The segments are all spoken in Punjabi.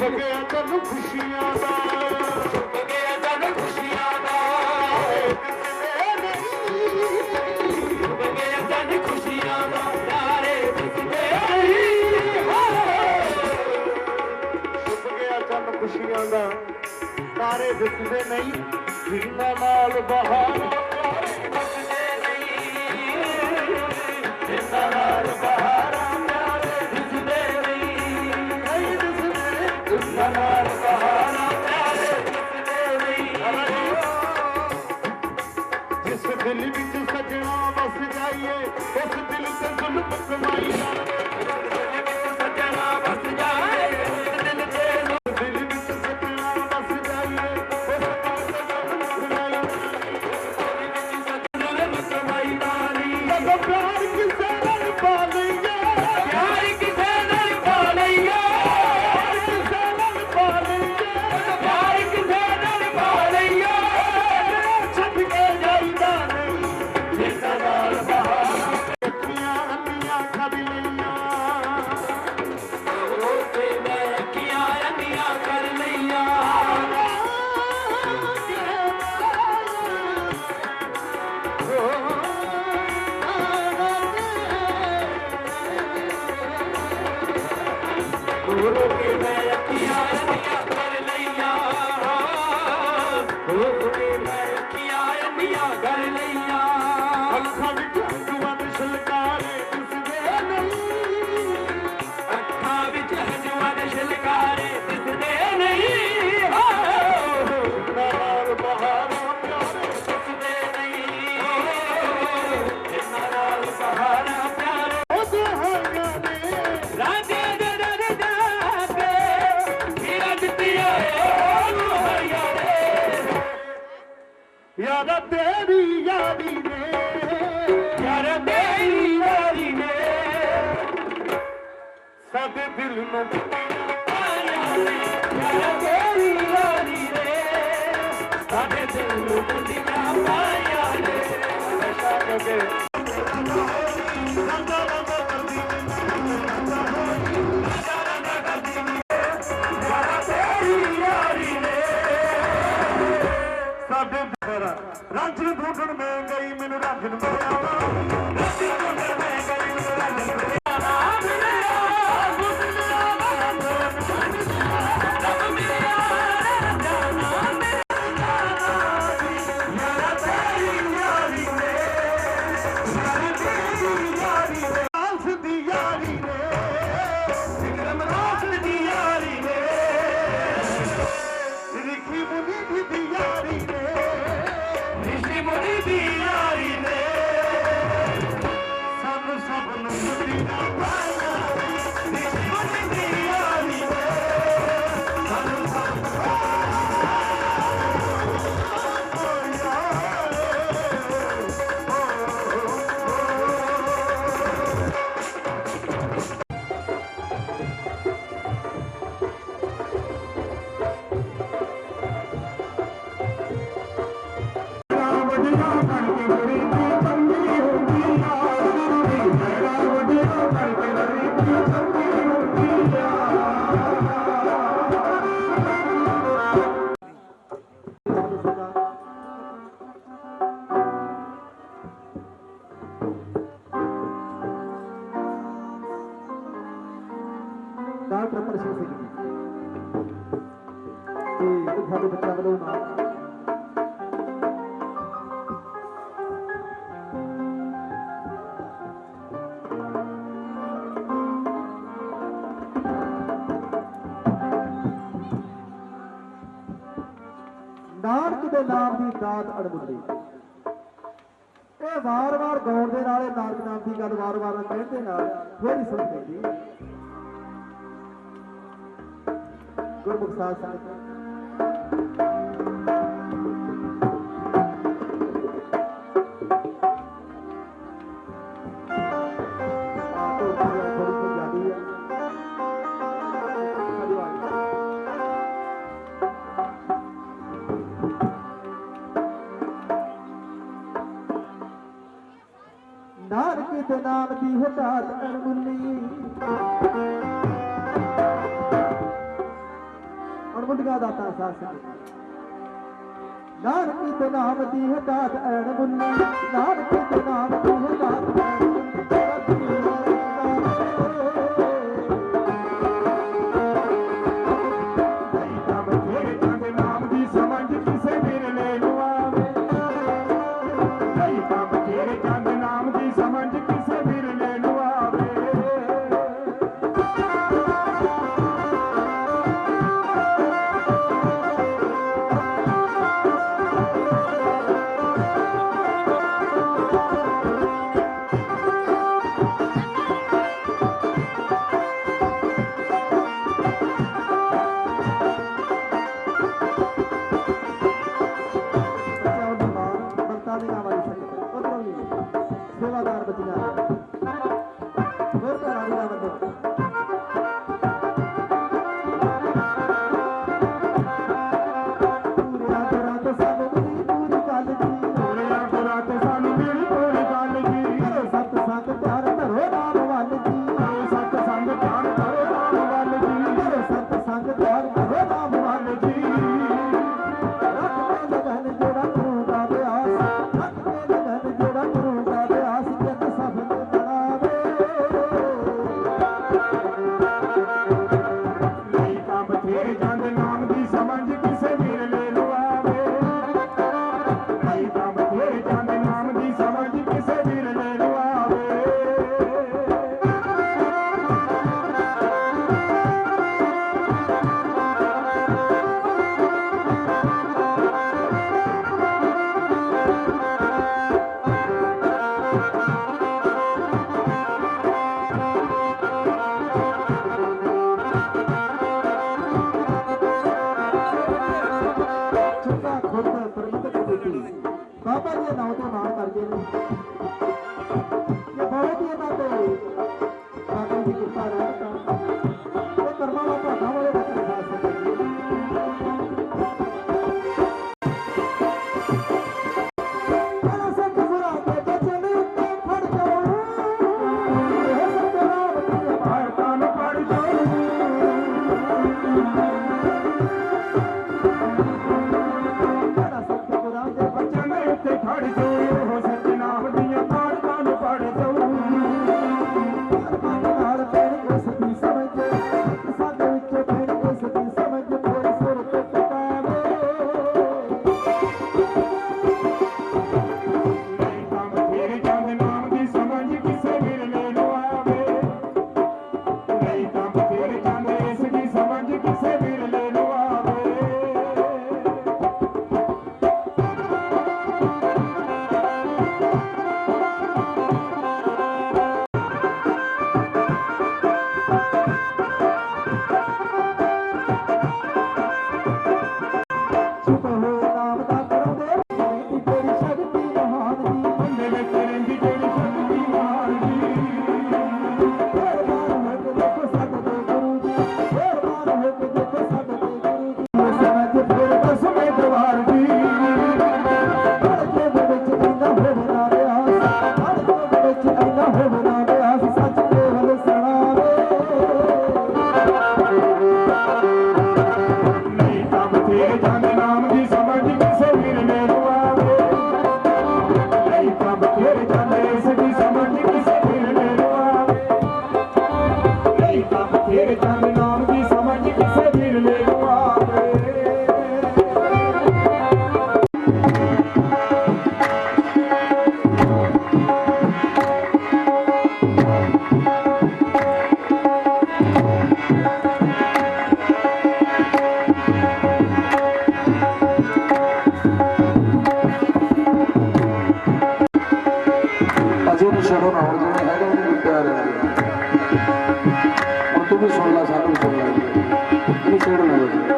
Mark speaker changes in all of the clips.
Speaker 1: गया तन खुशियां दा छुप गया तन खुशियां दा छुप गया तन खुशियां दा प्यारे दिसदे छुप गया तन खुशियां दा तारे दिसदे नहीं जिन्ना नाल बहारा प्यारे दिसदे नहीं जिन्ना नाल बहारा प्यारे दिसदे नहीं जिन्ना नाल बहारा प्यारे दिसदे नहीं जिस दिल विच सजना बस जाइए उस दिल से जुल्म कमाई जावे सजना बस जाए दिल से दिल विच सजना बस जाइए उस जुल्म कमाई जानी जब प्यार किसे नाल पा लईए प्यार किसे नाल पा लईए किसे नाल पा लईए प्यार किसे नाल पा लईए छੱਡ के जाईदा नहीं जिसदा नाल बहारा अखियां अंधियां कर लईयां ओ ते मैं अखियां अंधियां कर लईयां गुरु के मैं अखियां अंधियां कर लईयां गुरु के मैं अखियां अंधियां कर लईयां अखां विच हंजुआं दे छलकारे दिसदे नहीं अखां विच हंजुआं दे छलकारे दिसदे नहीं नाल बहारा प्यारे दिसदे नहीं नाल बहारा प्यारे ओ दुहाइयां ने राजे दे दरदा पे मेरा दितिया दुहाइयां ने यारा तेरी यारी ने यारा तेरी यारी ने साडे दिल नूं यारा तेरी यारी ने साडे दिल नूं कुंडियां पाईयां ने नशा के रंगा रंगा करदी रंगा करदी यारा तेरी यारी ने साडे रांझन ढूंढण मैं गई मैनू रांझन मिलिया रांझन ढूंढण मैं गई मैनू रांझन मिलिया डॉक्टर प्रशंसा की ਸਾਡੇ ਬੱਚਿਆਂ ਵੱਲੋਂ नानक दे नाम की दात अणमुल्ली वार-वार गाउण दे नाल नानक नाम की गल वार-वार कहते नाल थोड़ी समझ पैंदी गुरमुख साध संगत नानक के नाम की हटात अणमुल्ली
Speaker 2: दुनिया दाता सास नानक ते नाम दी है दात ऐन बुन्नी नानक ते नाम दी है दात ऐन सेवादार बचिया बाबा जी नाव तो नाम करके ये बहुत ही ना तो बाबा जी कृपा रहता वो कर्मा बाबा हमारे बच्चे साथ बड़ा सा खबरा के बच्चे ने उत्ते फड़ जाओ ये सत्यनाम की भारता न पड़ जाओ बड़ा सा खबरा के बच्चे ने उत्ते फड़ जाओ हो सत्यनाम दिया भारता न पड़ जाओ नाल पैर के सती समझ साडे विचों पैर के सती समझ कोई सुर ते टकावे अजय शरण और जो है वो प्यार है और तू भी सुन ला सानू भी सुन ला नहीं छेड़ना है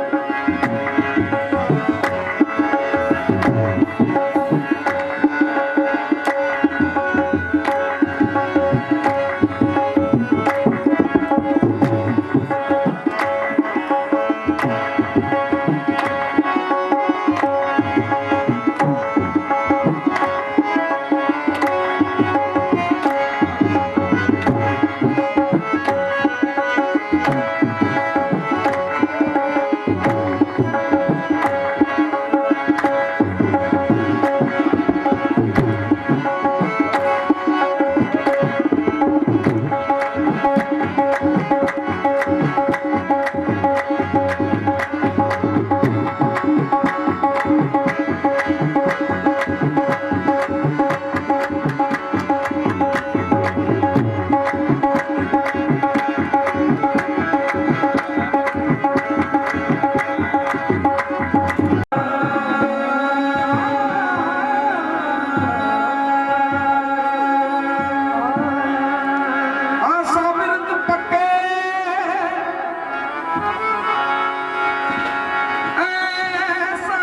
Speaker 2: ऐसा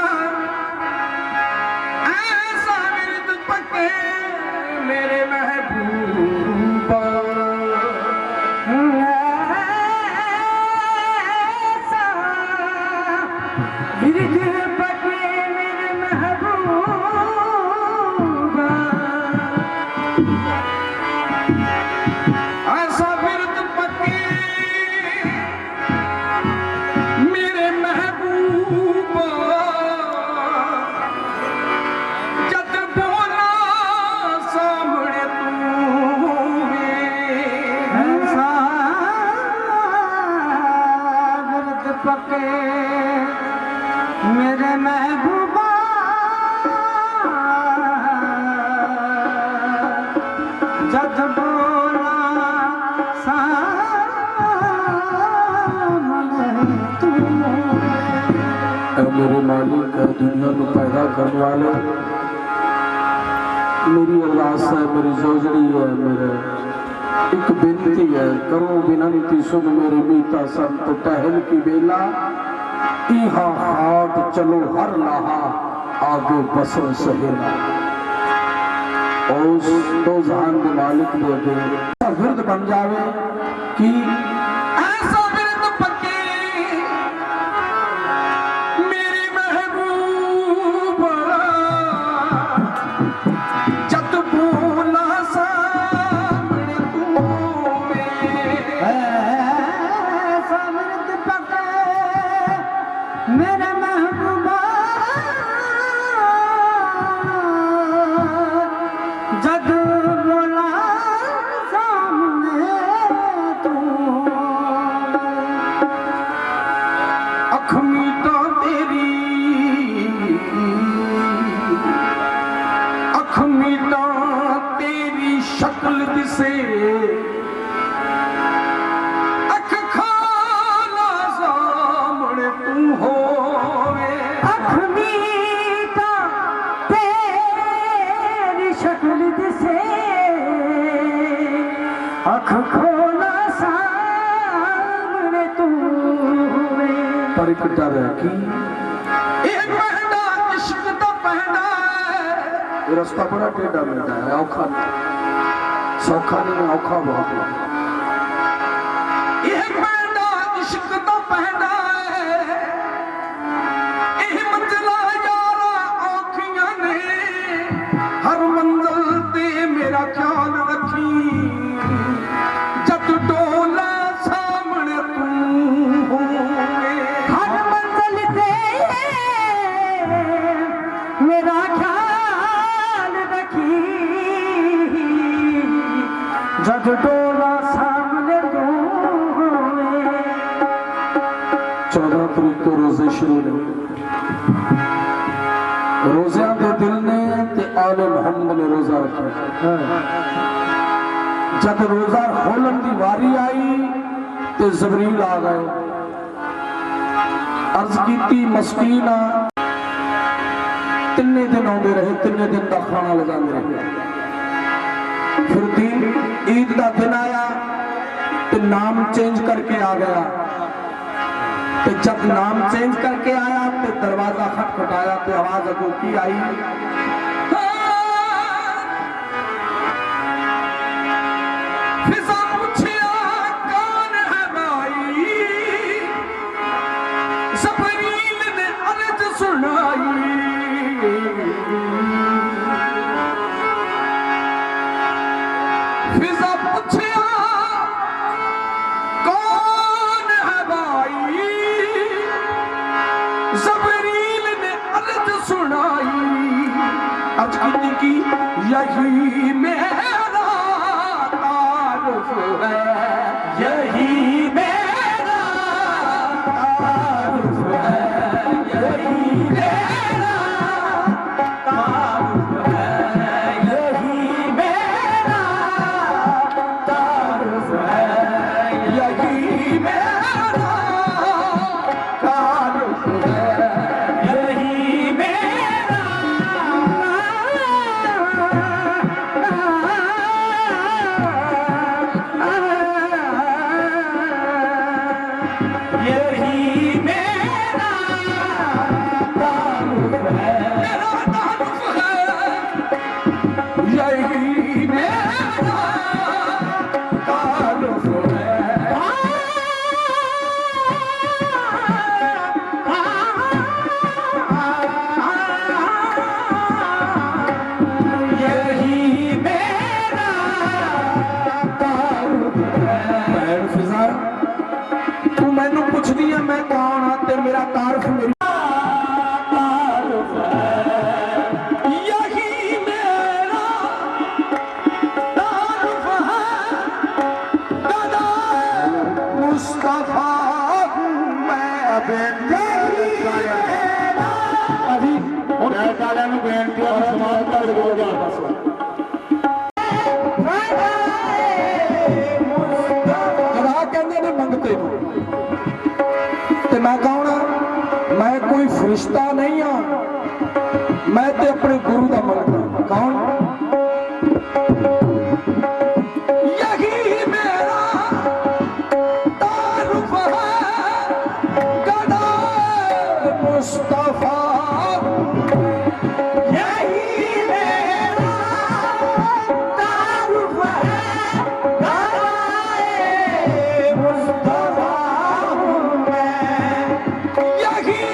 Speaker 2: ऐसा विरद पके मेरे महबूबा, ऐसा विरद पके मेरे महबूबा, ऐसा विरद पके मेरे महबूबा, जद बोला सामने तू ऐसा विरद पके मेरे महबूबा, जद बोला सामने तू।
Speaker 1: मेरे मालिक है, दुनिया को पैदा करने वाले, मेरी अरदास है, मेरी जोजड़ी है, मेरे एक बेनती है, करो विनंती सुन मेरे मीता संत टहल की बेला, इहा हाथ चलो हर लाहा आगे बसो सहेला। उस दो जहान के मालिक दे दे विरद बन जावे कि
Speaker 2: ऐसा विरद पके मेरी महबूबा, जद बोला सामने तू ऐसा विरद पके मेरा महबूबा, जद बोला सामने तू। अखमी तो तेरी, अखमी तो तेरी शक्ल दिसे, अख खाला सामने तू होवे, अखमी तो तेरी शक्ल दिसे, अख खोला सामने तू होवे।
Speaker 1: परिकटा रह की
Speaker 2: एक पहना इश्क दा पहना है,
Speaker 1: ये रास्ता बड़ा टेढ़ा मिलता है, औखा सौखा नहीं, औखा बहुत है।
Speaker 2: एक पहना इश्क दा पहना है, एह मंजिला यारा औखियां ने, हर मंजिल ते मेरा ख्याल रखी, जद डोला सामने तू होवे, हर मंजिल ते मेरा ख्याल रखी, जद डोला सामने तू होवे।
Speaker 1: 14 तरीक तो रोजे शुरू ने, रोज़ियां दे दिल ने ते आले मोहम्मद ने रोजा रखा। जब रोजा खोलन की वारी आई ते जबरील आ गए, अर्ज की मस्कीना, तिन्ने दिन आते रहे, तिन्ने दिन का खाना लगाते रहे। फिर दिन ईद का दिन आया तो नाम चेंज करके आ गया, तो जब नाम चेंज करके आया तो दरवाजा खटखटाया तो आवाज अगो की आई,
Speaker 2: फिजा पूछिया कौन है भाई, जबरील ने अर्ज सुनाई, फिजा पूछिया कौन है भाई, जबरील ने अर्ज सुनाई, अर्ज की यही मेरा तारुफ है, यही मेरा तारुफ है, यही मेरा तारुफ है, यही मेरा तारुफ है, यही मेरा तारुफ है, यही मेरा ये मैं कौन हाँ ते मेरा तारफ मेरी
Speaker 1: यही मेरा तारुफ है गदा
Speaker 2: मुस्तफा हूँ मैं
Speaker 1: अभी उन्हें काले में बेनती और समाज कर दोगे
Speaker 2: गधा कहते ने मंगते ते मैं कौन हाँ मैं कोई फरिश्ता नहीं हाँ मैं ते अपने गुरु का मंगता कौन
Speaker 1: यही मेरा तारुफ है गदा
Speaker 2: मुस्तफा
Speaker 1: यही मेरा तारुफ है गदाए मुस्तफा हूँ मैं यही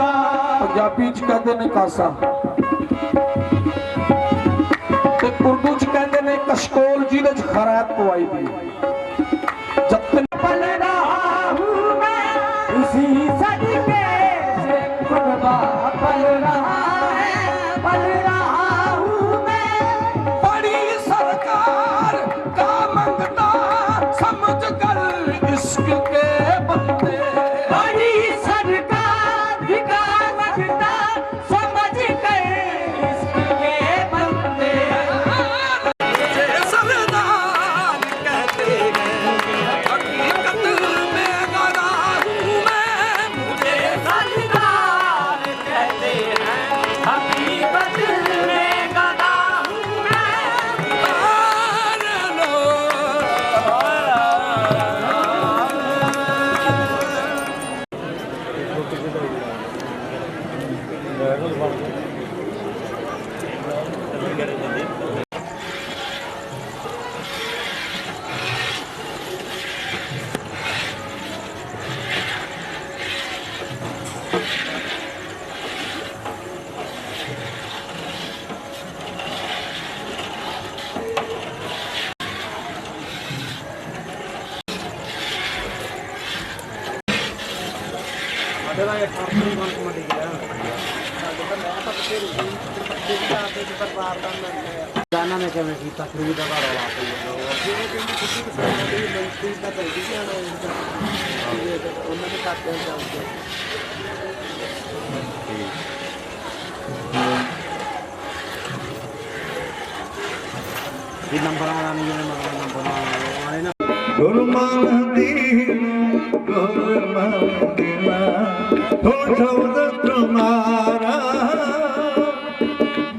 Speaker 2: पंजाबी च कहते ने कासा ते उर्दू च कहते ने कशकोल जिहदे च खैरात पवाई दी जब तक
Speaker 1: पल रहा हूँ मैं इसी सदके से खुदा पल रहा है पल रहा हूँ मैं बड़ी सरकार का मंगता समझ कर इश्क के बंदे बड़ी सरकार का मंगता समझ कर इश्क के बंदे सरदार कहते हैं हकीकत में गदा हूँ मैं मुझे सरदार कहते हैं हकीकत में गदा हूँ मैं
Speaker 3: जाना ने किवें कीता फ्री दा घर वाला ਉਹਨਾਂ ਦੇ ਖਾਤੇ ਚ ਆਉਂਦੇ ਇਹ ਨੰਬਰ ਵਾਲਾ ਨਹੀਂ ਜਿਵੇਂ ਨੰਬਰ ਵਾਲੇ ਨਾ
Speaker 1: तुम्हारा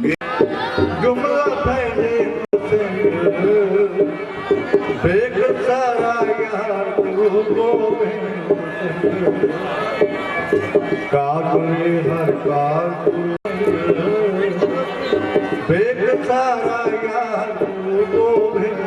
Speaker 1: जुमला फैले बेग सारा यार गुरु गोविंद काबले हर कार बेग सारा यार गुरु गोविंद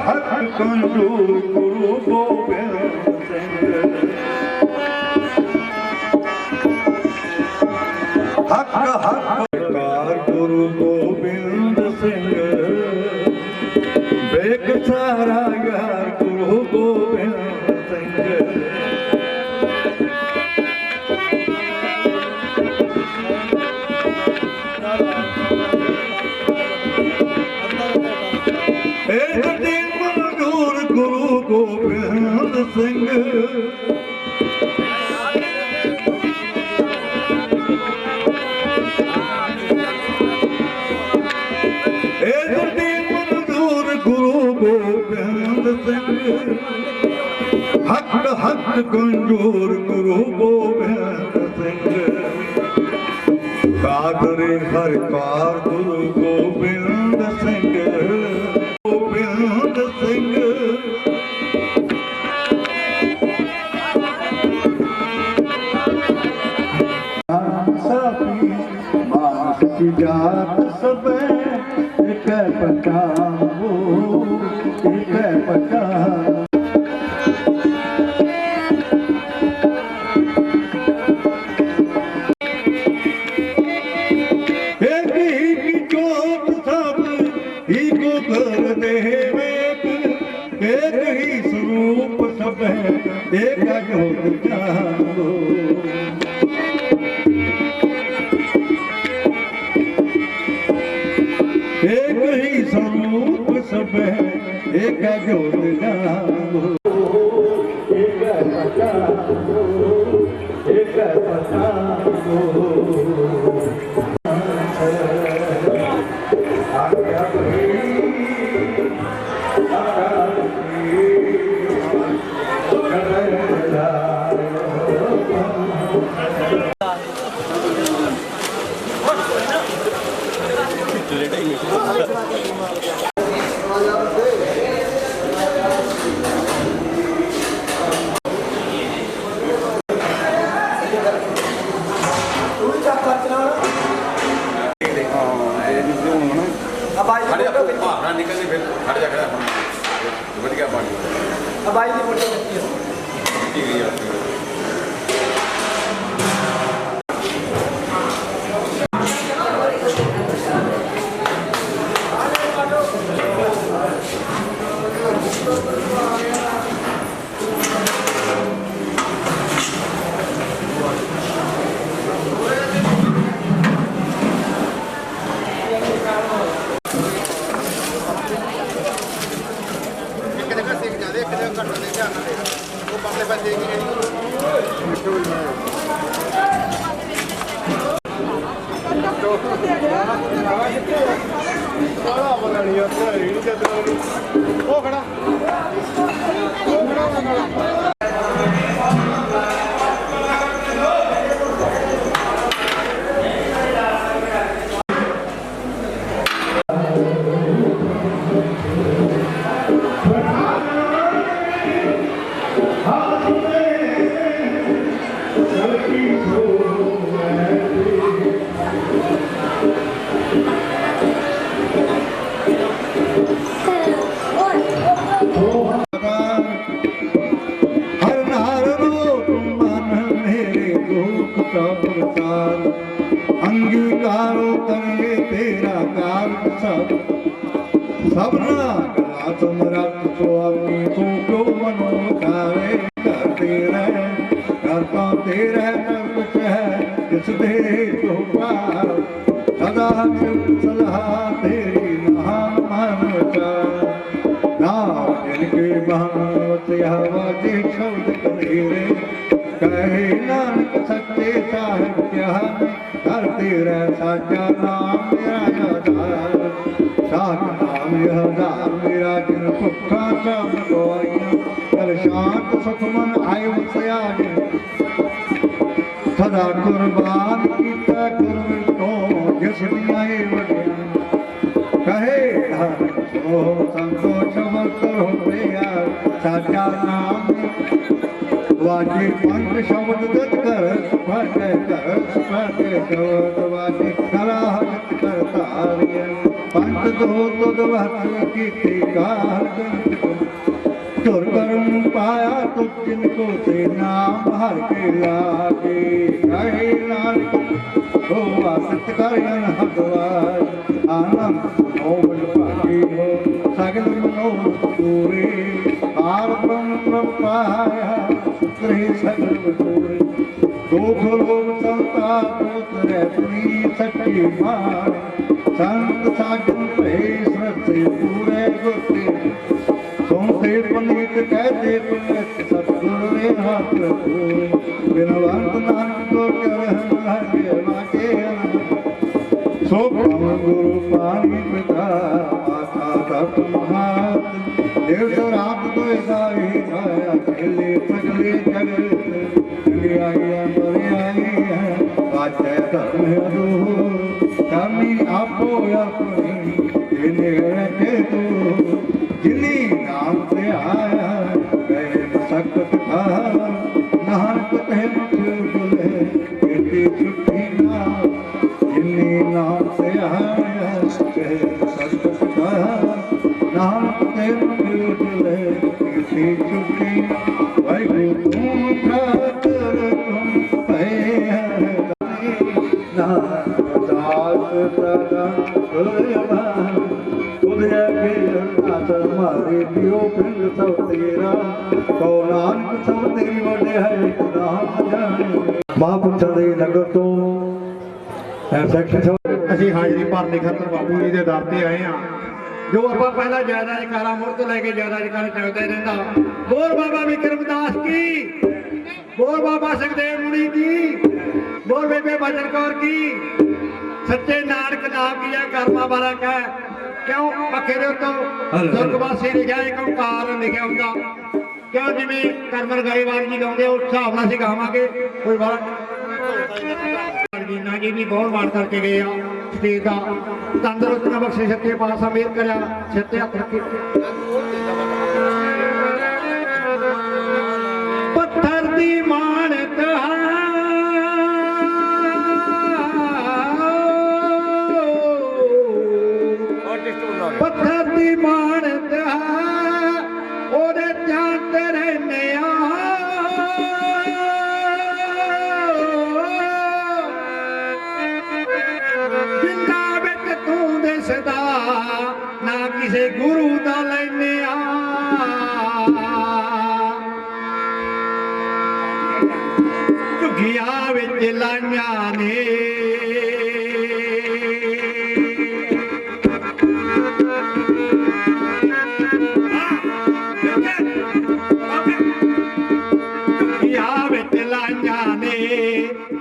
Speaker 1: हक कंजूर गुरु गोबिंद सिंह हक कार गुरु गोबिंद सिंह बेग सारा यार गुरु गोबिंद सिंह गुरु गोबिंद सिंह मंजूर गुरु गोबिंद सिंह हक हक कंजूर गुरु गोबिंद सिंह कादरे हर कार गुरु गोबिंद सिंह गोबिंद सिंह की जात सब एक पहचान वो एक पहचान एक ही की चोट सब ही को कर दे एक ही स्वरूप सब है एक जो जानो एक ही स्वरूप सब है एक ज्योत जानो एक पहचानो एक पहचानो अंगीकारो करे तेरा कार सब सबना गला तुम रख तो अपनी तू को मनोकारे करते रहे करता तेरा कुछ है किस दे तो पार सदा सलाह तेरी महान का ना जिनके भावत हवा देखा शब्द कबीरे कहे नानक सच्चे साहिब क्या हर तेरा साचा नाम मेरा आधार साच नाम हजार मेरा जिन भुखा चाम गवाइया कल शांत सुख मन आयो सयाज सदा कुर्बान कीता कुर्बान तो जिस आए वडिया कहे सो संतोष मत हो गया साचा नाम वाजे पंच शब्द दत कर फटे शब्द वाजे कला हत कर तारिय पंच दो तुद वहत कीती कार तुर करम पाया तुझ जिनको ते नाम हर के लागे कहे नानक हो आसत कर हदवार आनंद नोबल भागी हो सगल मनो पूरे आर ब्रह्म पाया सूत्र ही सगल पूरे दुख लोग संता पुत्र अपनी सच्ची मान संत साजन भे श्रद्धे पूरे गुरते सोते पुनीत कहते पुनीत सतगुर रे हाथ पूरे बिनवंत नानक को चरण हरे वाजे सो गुरु पानी पिता माता तप महात देव रात तो साई छाया खेले सगले जगत आइया मरे आई है बाजे धर्म दो करनी आपो अपनी जिन्हें रखे तू जिन्नी नाम से आया गए मसकत था नानक तहन बोले बेटी छुट्टी ना जिन्नी नाम से आया गए मसकत था नानक तहन बोले बेटी छुट्टी भाई तुम ठाकर तुम पे ना दास सदा मारे दियो पिंड सब तेरा तो नानक सब तेरी वडे है नाम जाने महापुरुषां दे नगर तो सैक्टर
Speaker 4: ਅਸੀਂ ਹਾਜ਼ਰੀ ਭਰਨੇ ਖਾਤਰ ਬਾਪੂ ਜੀ ਦੇ ਦਰ ਤੇ ਆਏ ਆ ਜੋ ਆਪਾਂ ਪਹਿਲਾਂ ਜ਼ਿਆਦਾ ਜਕਾਰਾ ਮੁੜ ਤੋਂ ਲੈ ਕੇ ਜ਼ਿਆਦਾ ਜਕਾਰਾ ਚੱਲਦਾ ਰਹਿੰਦਾ ਬੋਲ ਬਾਬਾ ਵਿਕਰਮਦਾਸ ਕੀ ਬੋਲ ਬਾਬਾ ਸੁਖਦੇਵ ਮੁਨੀ ਕੀ ਬੋਲ ਬੇਬੇ ਬਚਨ ਕੌਰ ਕੀ ਸੱਚੇ ਨਾਨਕ ਨਾਮ ਕੀ ਹੈ ਕਰਮਾ ਵਾਲਾ ਕਹਿ ਕਿਉਂ ਪੱਖੇ ਦੇ ਉੱਤੋਂ ਸੁਰਗਵਾਸੀ ਲਿਖਿਆ ਇੱਕ ਓਂਕਾਰ ਲਿਖਿਆ ਹੁੰਦਾ ਕਿਉਂ ਜਿਵੇਂ ਕਰਮਨ ਗਾਈਵਾਲ ਜੀ ਗਾਉਂਦੇ ਉਸ ਹਿਸਾਬ ਨਾਲ ਅਸੀਂ ਗਾਵਾਂਗੇ ਕੋਈ ਵਾਰ ਜੀਨਾ ਜੀ ਵੀ ਬਹੁਤ ਮਾਣ ਕਰਕੇ ਗਏ ਆ ਸਟੇਜ ਦਾ ਤੰਦਰੁਸਤ ਨਾ ਬਖਸ਼ੇ ਸੱਚੇ ਪਾਤਸ਼ਾਹ ਮਿਹਰ ਕਰਿਆ ਸੱਚੇ ਹੱਥ ਰੱਖੇ ਪੱਥਰ ਦੀ ਮਾਨਤ ਪੱਥਰ ਦੀ ਮਾਨਤ ਉਹਦੇ ਧਿਆਨ ਤੇ ਰਹਿੰਦੇ ਆ ਜਿੰਨਾ ਵਿੱਚ ਤੂੰ ਦਿਸਦਾ ਨਾ ਕਿਸੇ ਗੁਰੂ ਦਾ ਲੈਨੇ ਆ ਝੁੱਗੀਆਂ ਵਿੱਚ ਲਾਈਆਂ ਨੇ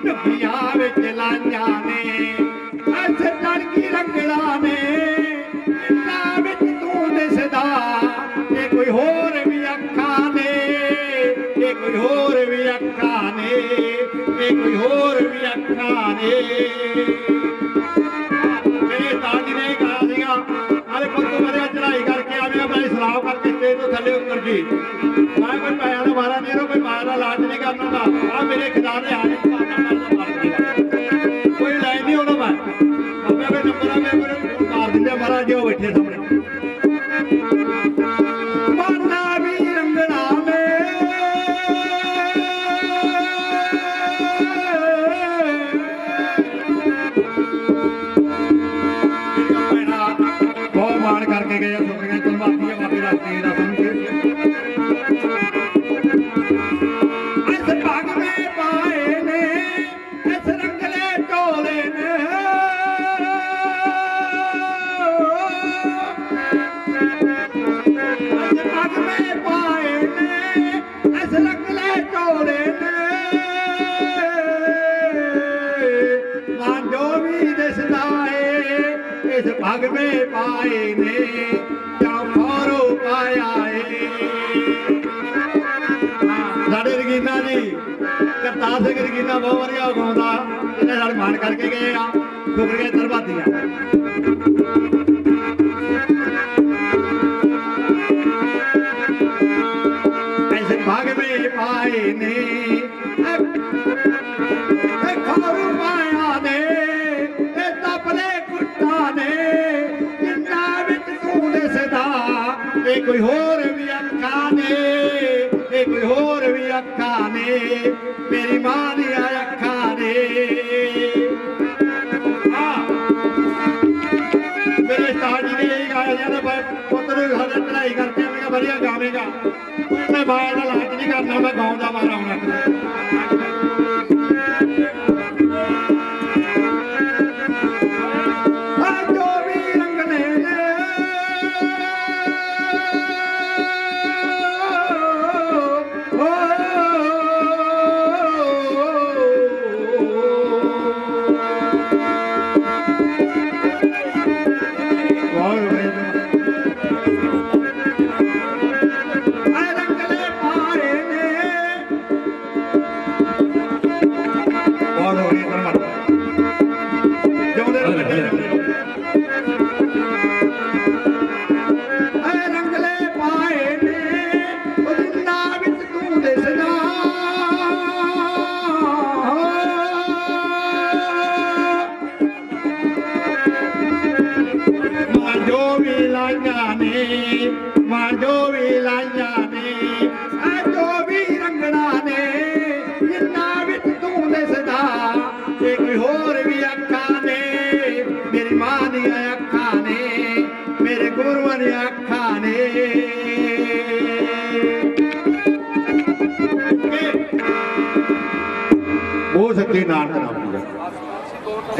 Speaker 4: ਝੁੱਗੀਆਂ ਵਿੱਚ ਲਾਈਆਂ ਨੇ ਇੱਥੇ ਤੜਕੀ ਰੰਗਲਾ ਨੇ ਜਿੰਨਾ ਵਿੱਚ ਤੂੰ ਦਿਸਦਾ ਇਹ ਕੋਈ ਹੋਰ ਵੀ ਅੱਖਾਂ ਨੇ ਇਹ ਕੋਈ ਹੋਰ ਵੀ ਅੱਖਾਂ ਨੇ ਇਹ ਕੋਈ ਹੋਰ ਵੀ ਅੱਖਾਂ ਨੇ ਮੇਰੇ ਤਾਜ ਨੇ ਕਹਾ ਸੀਗਾ ਅਰੇ ਪੁੱਤ ਮਰਿਆ ਚੜਾਈ ਕਰਕੇ ਆਵੇਂ ਮੈਂ ਸਲਾਮ ਕਰਕੇ ਸਟੇਜ ਤੋਂ ਥੱਲੇ ਉਤਰ ਗਈ ਮੈਂ ਕੋਈ ਪੈਸਾ ਦਾ ਮਾਰਾ ਨਹੀਂ ਕੋਈ ਮਾਰਾ ਦਾ ਲਾਜ ਨਹੀਂ ਕਰਨਾ ਦਾ ਆ ਮੇਰੇ ਖਿਦਾਰੇ ਆ ਕੋਈ ਲੈ ਨਹੀਂ ਹੋਣਾ ਮੈਂ ਅੱਗੇ ਵੀ ਨੰਬਰ ਆ ਮੇਰੇ ਕਾਰ ਦਿੰਦੇ ਮਹਾਰਾਜ ਜੀ ਉਹ ਬੈਠੇ ਸਾਹਮਣੇ ਮਾਨਾ ਵੀ ਰੰਗਣਾ ਮੇ ਬਹੁਤ ਮਾਣ ਕਰਕੇ ਗਏ ਸੁਣੀਆਂ ਚਲਵਾਤੀ ਆ ਬਾਬੇ ਰਾਸਤੇ ਦਾ ਸਮਝੇ As रंगले चोले ने मां जो भी दिसदा है इस पग में पाए ने क्या फारो पाया है ਸਾਡੇ ਰਗੀਨਾ ਜੀ ਕਰਤਾਰ ਸਿੰਘ ਰਗੀਨਾ ਬਹੁਤ ਵਧੀਆ ਗਾਉਂਦਾ ਇਹਨੇ ਸਾਡੇ ਮਾਣ ਕਰਕੇ ਗਏ ਆ ਸ਼ੁਕਰ ਕੇ ਦਰਬਾਦੀਆਂ ऐसे भाग में पाए ने खारू पाया ने तपले कुत्ता ने जिन्ना विच तू दिसदा कोई होर भी अखा ने कोई होर भी अखा ने मेरी मां दिया अखा ने मेरे स्टार्ट ने यही गाया जाना पुत्र चढ़ाई करते हैं बढ़िया गावेगा मैं बाहर का लाज नहीं करना मैं गाँव का मारा होना जो भी रंग ने सच्चे नानक नाम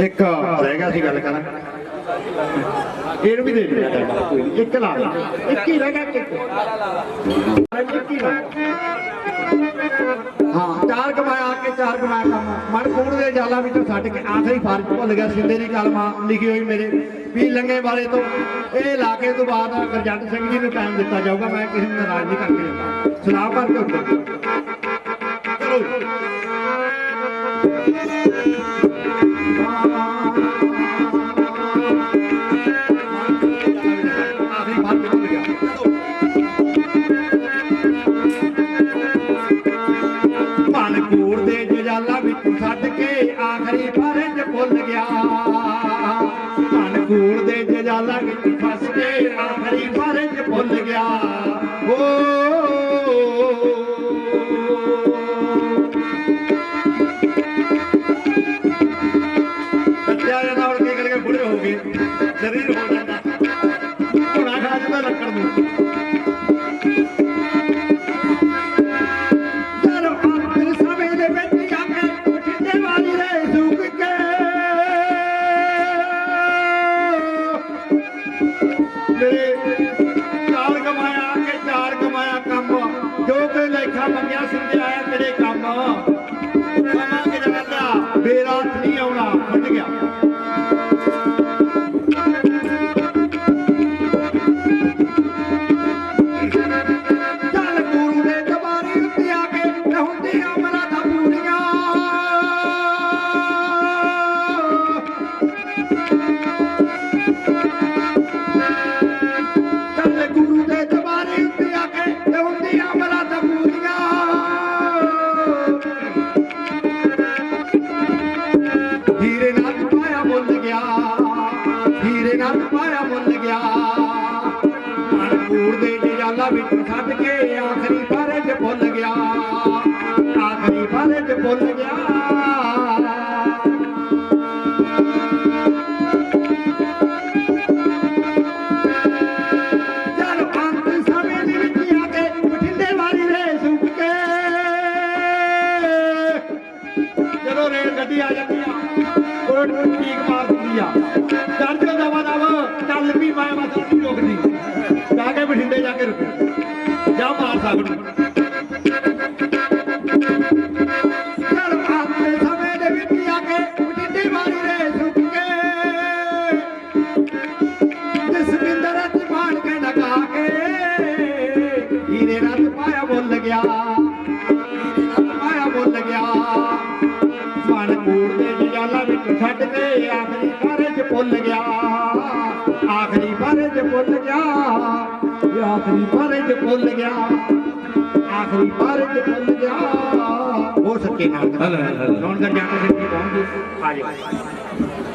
Speaker 4: एक रह गया सी गल करा भी दे दिया एक ला एक ही रह गया हाँ चार कमाया के चार कमाया काम मन कूड़ के जाला भी छड्ड के आखिरी फारज भुल गया सिंधे की कलमा लिखी हुई मेरे भी लंगे बारे तो ये इलाके तो बाद गुरजंट सिंह जी को टाइम दिता जाऊगा मैं किसी नाराज नहीं करके सलाह करके चलो मानकूर दे जजाला विच छड्ड के आखिरी फर्ज भुल गया मानकूर दे जजाला विच फस के आखिरी फर्ज भुल गया ओ बच्चा जाना और के करके बुढ़े हो गए शरीर हो जाता घोड़ा खा जाता लकड़ में मंगिया सिंधे आया तेरे काम मेरा नहीं आना फट गया चल गुरु ने दबारी उत्ते आके होंदी अमरा दा पूरियां चल गुरु ने दबारी उत्ते आके होंदी अमरा दा छड्ड के आखिरी फर्ज भुल गया आखिरी फर्ज भुल गया चल अंत समय आके बठिंडे वाली रे सुख के जदों रेल गड्डी आ जाती ठीक मार दी चर्च दवा दवा चल भी मैं बस नहीं रोकती जाके बठिंडे जाके रुके जा मार सकूं ਛੱਡ ਕੇ ਆਖਰੀ ਬਾਰੇ ਚ ਭੁੱਲ ਗਿਆ ਆਖਰੀ ਬਾਰੇ ਚ ਭੁੱਲ ਗਿਆ ਆਖਰੀ ਬਾਰੇ ਚ ਭੁੱਲ ਗਿਆ ਆਖਰੀ ਬਾਰੇ ਚ ਭੁੱਲ ਗਿਆ ਉਹ ਸੱਚੇ ਨਾਲ ਸੁਣ ਕੇ ਜਾਣਾ ਸਿੱਧੀ ਪਹੁੰਚੀ ਆ ਜਾ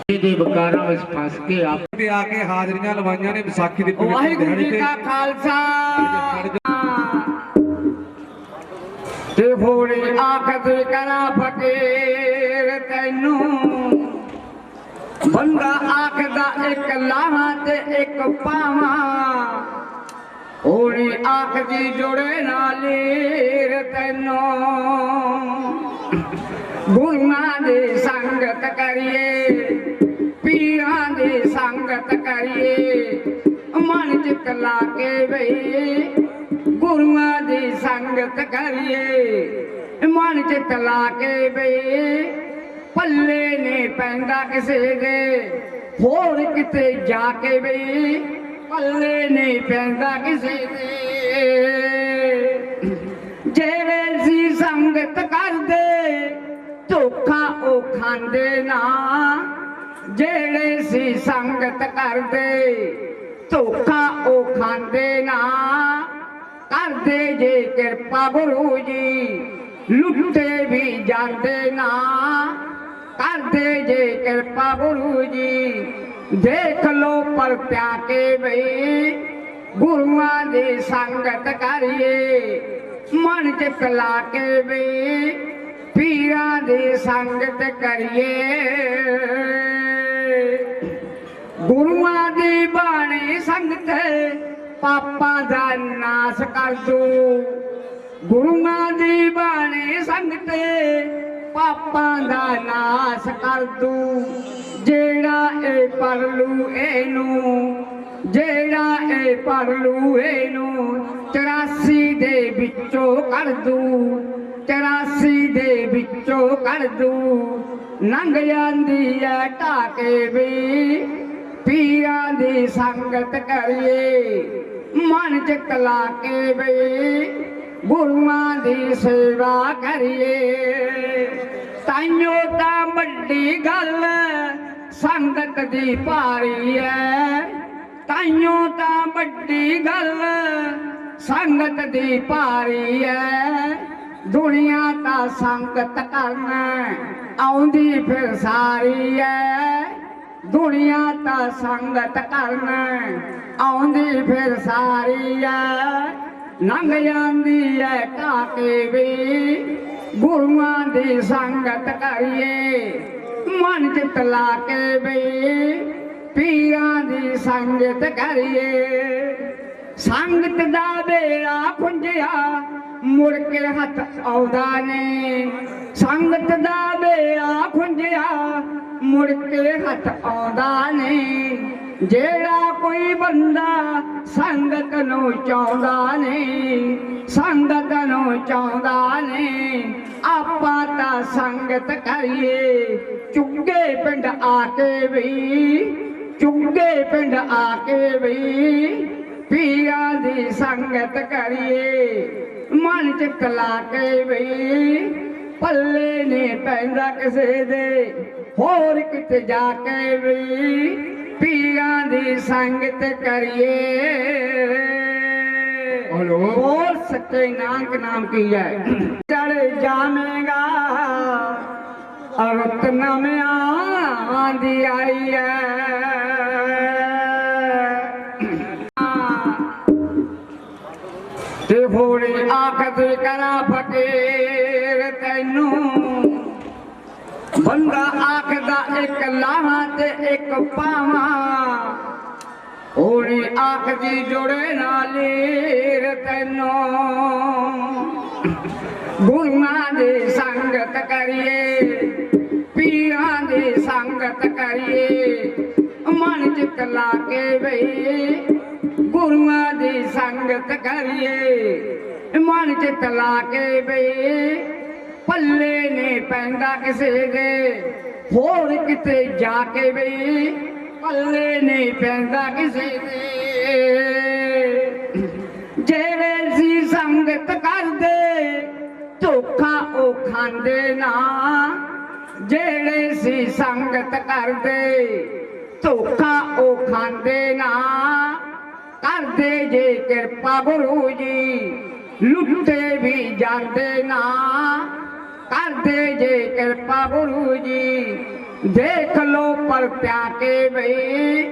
Speaker 4: ਇਹਦੇ ਬਕਾਰਾਂ ਵਿੱਚ ਫਸ ਕੇ ਆਪ
Speaker 2: ਤੇ ਆ ਕੇ ਹਾਜ਼ਰੀਆਂ ਲਵਾਈਆਂ ਨੇ ਵਿਸਾਖੀ ਦੀ ਪਵਿੱਤਰ
Speaker 1: ਵਾਹਿਗੁਰੂ
Speaker 2: ਦਿਹਾੜੀ
Speaker 1: ਜੀ
Speaker 2: ਤੇ
Speaker 1: ਕਾ ਖਾਲਸਾ ਤੇ ਹੋਰੇ ਆਖਦੇ ਕਰਾਂ ਫਕੀਰ ਤੈਨੂੰ ਬੰਦਾ ਆਖਦਾ ਇੱਕ ਲਾਹਾਂ ਤੇ ਇੱਕ ਪਾਵਾਂ ਹੋਰੇ ਆਖਦੀ ਜੋੜੇ ਨਾਲੀਰ ਤੈਨੂੰ ਗੁਰੂਆਂ ਦੀ ਸੰਗਤ ਕਰੀਏ ਪੀਰਾਂ ਦੀ ਸੰਗਤ ਕਰੀਏ ਮਨ ਚਿਤ ਲਾ ਕੇ ਬਈ ਗੁਰੂਆਂ ਦੀ ਸੰਗਤ ਕਰੀਏ ਮਨ ਚਿਤ ਲਾ ਕੇ ਬਈ ਪੱਲੇ ਨੇ ਪੈਂਦਾ ਕਿਸੇ ਦੇ ਹੋਰ ਕਿਤੇ ਜਾ ਕੇ ਬਈ ਪੱਲੇ ਨਹੀਂ ਪੈਂਦਾ ਕਿਸੇ ਦੇ ਜਿਹੜੇ ਸੀ ਸੰਗਤ ਕਰਦੇ ਧੋਖਾ ਉਹ ਖਾਂਦੇ ਨਾ ਜਿਹੜੇ ਸੀ ਸੰਗਤ ਕਰਦੇ ਧੋਖਾ ਉਹ ਖਾਂਦੇ ਨਾ ਕਰਦੇ ਜੇ ਕਿਰਪਾ ਗੁਰੂ ਜੀ ਲੁੱਟੇ ਵੀ ਜਾਂਦੇ ਨਾ ਕਰਦੇ ਜੇ ਕਿਰਪਾ ਗੁਰੂ ਜੀ ਦੇਖ ਲੋ ਪਰਤਿਆ ਕੇ ਬਈ ਗੁਰੂਆਂ ਦੀ ਸੰਗਤ ਕਰੀਏ ਮਨ ਚਿਤ ਲਾ ਕੇ ਬਈ ਪੀਰਾਂ ਦੀ ਸੰਗਤ ਕਰੀਏ ਗੁਰੂਆਂ ਦੀ ਬਾਣੀ ਸੰਗਤ ਪਾਪਾਂ ਦਾ ਨਾਸ ਕਰ ਦੂ ਗੁਰੂਆਂ ਦੀ ਬਾਣੀ ਸੰਗਤ ਪਾਪਾਂ ਦਾ ਨਾਸ ਕਰ ਦੂ ਜਿਹੜਾ ਇਹ ਪੜ ਲੂ ਇਹਨੂੰ ਜਿਹੜਾ ਇਹ ਪੜ ਲੂ ਇਹਨੂੰ 84 ਦੇ ਵਿੱਚੋਂ ਕੱਢ ਦੂ 84 ਦੇ ਵਿੱਚੋਂ ਕੱਢ ਦੂ ਲੰਘ ਜਾਂਦੀ ਐ ਢਾਕੇ ਵੀ ਪੀਰਾਂ ਦੀ ਸੰਗਤ ਕਰੀਏ ਮਨ ਚਿਤ ਲਾ ਕੇ ਬਈ ਗੁਰੂਆਂ ਦੀ ਸੇਵਾ ਕਰੀਏ ਤਾਈਓ ਤਾਂ ਵੱਡੀ ਗੱਲ ਸੰਗਤ ਦੀ ਭਾਰੀ ਐ ਤਾਈਓ ਤਾਂ ਵੱਡੀ ਗੱਲ ਸੰਗਤ ਦੀ ਭਾਰੀ ਐ ਦੁਨੀਆ ਤਾਂ ਸੰਗਤ ਕਰਨ ਆਉਂਦੀ ਫਿਰ ਸਾਰੀ ਐ ਦੁਨੀਆ ਤਾਂ ਸੰਗਤ ਕਰਨ ਆਉਂਦੀ ਫਿਰ ਸਾਰੀ ਐ ਲੰਘ ਜਾਂਦੀ ਐ ਢਾਕੇ ਵੀ ਗੁਰੂਆਂ ਦੀ ਸੰਗਤ ਕਰੀਏ ਮਨ ਚਿਤ ਲਾ ਕੇ ਵੀ ਪੀਰਾਂ ਦੀ ਸੰਗਤ ਕਰੀਏ ਸੰਗਤ ਦਾ ਵੇਲਾ ਖੁੰਝਿਆ ਮੁੜ ਕੇ ਹੱਥ ਆਉਂਦਾ ਨੇ ਸੰਗਤ ਦਾ ਵੇਲਾ ਖੁੰਝਿਆ ਮੁੜ ਕੇ ਹੱਥ ਆਉਂਦਾ ਨੇ ਜਿਹੜਾ ਕੋਈ ਬੰਦਾ ਸੰਗਤ ਨੂੰ ਚਾਹੁੰਦਾ ਨੇ ਸੰਗਤ ਨੂੰ ਚਾਹੁੰਦਾ ਨੇ ਆਪਾਂ ਤਾਂ ਸੰਗਤ ਕਰੀਏ ਚੁੱਗੇ ਪਿੰਡ ਆ ਕੇ ਵੀ ਚੁੱਗੇ ਪਿੰਡ ਆ ਕੇ ਵੀ ਪੀਰਾਂ ਦੀ ਸੰਗਤ ਕਰੀਏ ਮਨ ਚਿਤ ਲਾ ਕੇ ਵੀ ਪੱਲੇ ਨੇ ਪੈਂਦਾ ਕਿਸੇ ਦੇ ਹੋਰ ਕਿਤੇ ਜਾ ਕੇ ਵੀ ਪੀਰਾਂ ਦੀ ਸੰਗਤ ਕਰੀਏ ਬੋਲ ਸੱਚੇ ਨਾਨਕ ਨਾਮ ਕੀ ਹੈ ਚੜ ਜਾਵੇਗਾ ਰੁੱਤ ਨਵਿਆਂ ਦੀ ਆਈ ਹੈ ਤੇ ਹੋਰੇ ਆਖਦੇ ਕਰਾਂ ਫਕੀਰ ਤੈਨੂੰ ਬੰਦਾ ਆਖਦਾ ਇੱਕ ਲਾਹਾਂ ਤੇ ਇੱਕ ਪਾਵਾਂ ਹੋਰੇ ਆਖਦੀ ਜੋੜੇ ਨਾਲੀਰ ਤੈਨੂੰ ਗੁਰੂਆਂ ਦੀ ਸੰਗਤ ਕਰੀਏ ਪੀਰਾਂ ਦੀ ਸੰਗਤ ਕਰੀਏ ਮਨ ਚਿਤ ਲਾ ਕੇ ਬਈ ਗੁਰੂਆਂ ਦੀ ਸੰਗਤ ਕਰੀਏ ਮਨ ਚਿਤ ਲਾ ਕੇ ਬਈ ਪੱਲੇ ਨੇ ਪੈਂਦਾ ਕਿਸੇ ਦੇ ਹੋਰ ਕਿਤੇ ਜਾ ਕੇ ਬਈ ਪੱਲੇ ਨਹੀਂ ਪੈਂਦਾ ਕਿਸੇ ਦੇ ਜਿਹੜੇ ਸੀ ਸੰਗਤ ਕਰਦੇ ਧੋਖਾ ਉਹ ਖਾਂਦੇ ਨਾ
Speaker 5: ਜਿਹੜੇ ਸੀ ਸੰਗਤ ਕਰਦੇ ਧੋਖਾ ਉਹ ਖਾਂਦੇ ਨਾ ਕਰਦੇ ਜੇ ਕਿਰਪਾ ਗੁਰੂ ਜੀ ਲੁੱਟੇ ਵੀ ਜਾਂਦੇ ਨਾ ਕਰਦੇ ਜੇ ਕਿਰਪਾ ਗੁਰੂ ਜੀ ਦੇਖ ਲੋ ਪਰਤਿਆ ਕੇ ਬਈ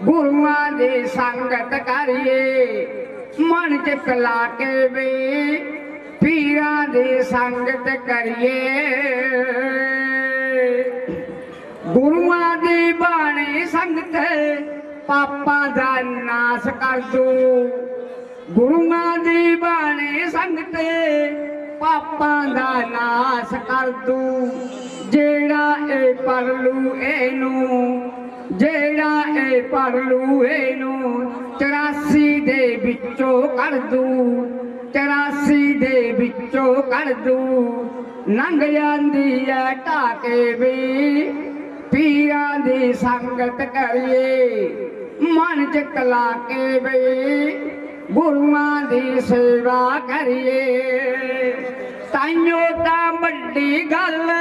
Speaker 5: ਗੁਰੂਆਂ ਦੀ ਸੰਗਤ ਕਰੀਏ ਮਨ ਚ ਲਾ ਕੇ ਬਈ ਪੀਰਾਂ ਦੀ ਸੰਗਤ ਕਰੀਏ ਗੁਰੂਆਂ ਦੀ ਬਾਣੀ ਸੰਗਤ ਪਾਪਾਂ ਦਾ ਨਾਸ ਕਰ ਦੂ ਗੁਰੂਆਂ ਦੀ ਬਾਣੀ ਸੰਗਤ ਪਾਪਾਂ ਦਾ ਨਾਸ ਕਰ ਦੂ ਜਿਹੜਾ ਇਹ ਪੜ ਲੂ ਇਹਨੂੰ ਜਿਹੜਾ ਇਹ ਪੜ ਲੂ ਇਹਨੂੰ 84 ਦੇ ਵਿੱਚੋਂ ਕੱਢ ਦੂ 84 ਦੇ ਵਿੱਚੋਂ ਕੱਢ ਦੂ ਲੰਘ ਜਾਂਦੀ ਐ ਢਾਕੇ ਵੀ ਪੀਰਾਂ ਦੀ ਸੰਗਤ ਕਰੀਏ ਮਨ ਚ ਲਾ ਕੇ ਵੀ ਗੁਰੂਆਂ ਦੀ ਸੇਵਾ ਕਰੀਏ ਤਾਈਓ ਤਾਂ ਵੱਡੀ ਗੱਲ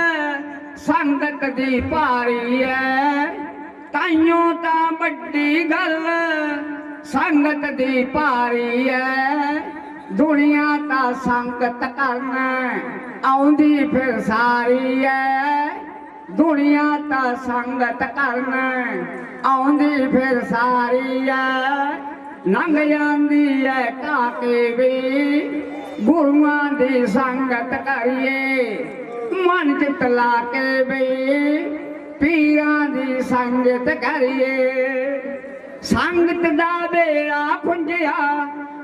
Speaker 5: ਸੰਗਤ ਦੀ ਭਾਰੀ ਐ ਤਾਈਓ ਤਾਂ ਵੱਡੀ ਗੱਲ ਸੰਗਤ ਦੀ ਭਾਰੀ ਐ ਦੁਨੀਆ ਤਾਂ ਸੰਗਤ ਕਰਨ ਆਉਂਦੀ ਫਿਰ ਸਾਰੀ ਐ ਦੁਨੀਆ ਤਾਂ ਸੰਗਤ ਕਰਨ ਆਉਂਦੀ ਫਿਰ ਸਾਰੀ ਐ ਲੰਘ ਜਾਂਦੀ ਐ ਢਾਕੇ ਵੀ ਗੁਰੂਆਂ ਦੀ ਸੰਗਤ ਕਰੀਏ ਮਨ ਚ ਲਾ ਕੇ ਵੀ ਪੀਰਾਂ ਦੀ ਸੰਗਤ ਕਰੀਏ ਸੰਗਤ ਦਾ ਵੇਲਾ ਖੁੰਝਿਆ